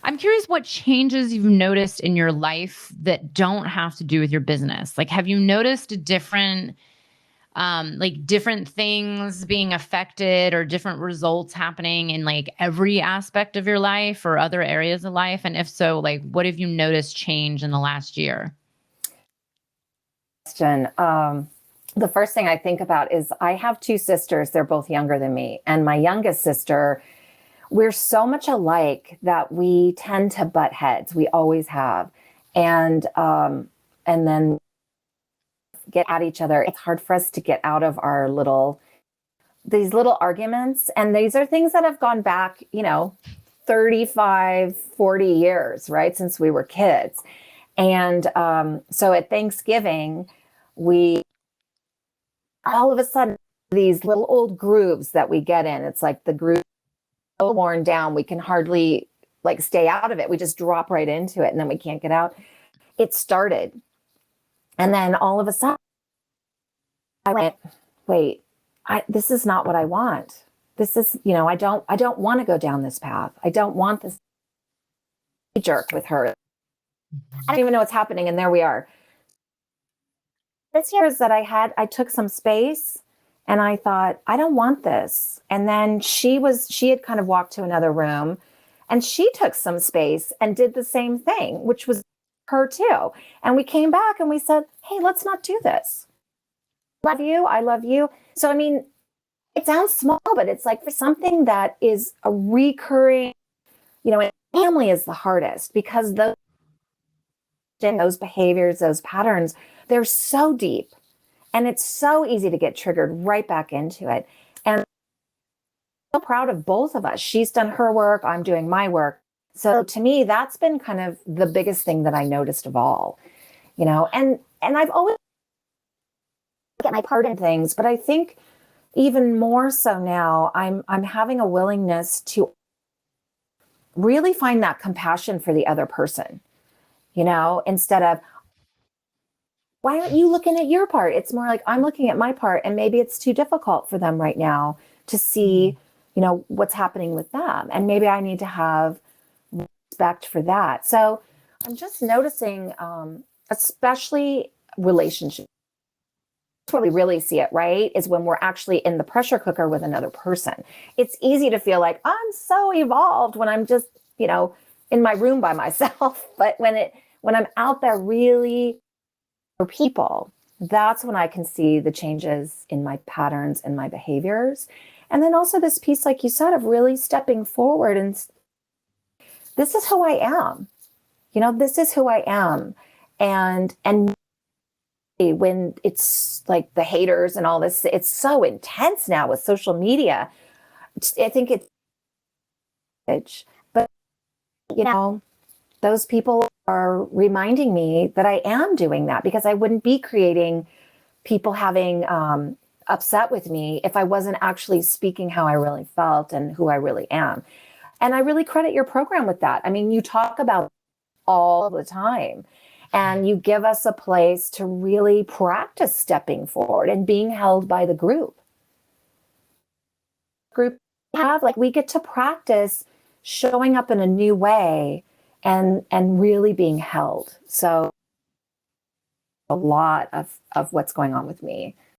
I'm curious what changes you've noticed in your life that don't have to do with your business. Like, have you noticed a different, different things being affected or different results happening in like every aspect of your life or other areas of life? And if so, like, what have you noticed change in the last year? Question. The first thing I think about is I have two sisters. They're both younger than me. And my youngest sister, we're so much alike that we tend to butt heads. We always have. And then get at each other. It's hard for us to get out of these little arguments. And these are things that have gone back, 35, 40 years, right? Since we were kids. And so at Thanksgiving, we all of a sudden, these little old grooves that we get in, it's like the groove so worn down, we can hardly like stay out of it. We just drop right into it and then we can't get out. It started. And then all of a sudden, I went, wait, this is not what I want. This is, I don't want to go down this path. I don't want this jerk with her. I don't even know what's happening. And there we are. This year is that I took some space and I thought, I don't want this. And then she had kind of walked to another room and she took some space and did the same thing, which was her too. And we came back and we said, hey, let's not do this. Love you. I love you. So, I mean, it sounds small, but it's like for something that is a recurring, family is the hardest because those behaviors, those patterns, they're so deep and it's so easy to get triggered right back into it. And I'm so proud of both of us. She's done her work. I'm doing my work. So to me, that's been kind of the biggest thing that I noticed of all, and I've always get my part in things, but I think even more so now, I'm having a willingness to really find that compassion for the other person, instead of, why aren't you looking at your part? It's more like I'm looking at my part and maybe it's too difficult for them right now to see, what's happening with them. And maybe I need to have respect for that. So I'm just noticing, especially relationships, where we really see it, right, is when we're actually in the pressure cooker with another person. It's easy to feel like I'm so evolved when I'm just, in my room by myself. But when I'm out there really for people, that's when I can see the changes in my patterns and my behaviors. And then also this piece, like you said, of really stepping forward and this is who I am. This is who I am. And when it's like the haters and all this, it's so intense now with social media. I think but those people are reminding me that I am doing that because I wouldn't be creating people having upset with me if I wasn't actually speaking how I really felt and who I really am. And I really credit your program with that. I mean, you talk about all the time and you give us a place to really practice stepping forward and being held by the group we get to practice showing up in a new way and really being held. So a lot of what's going on with me.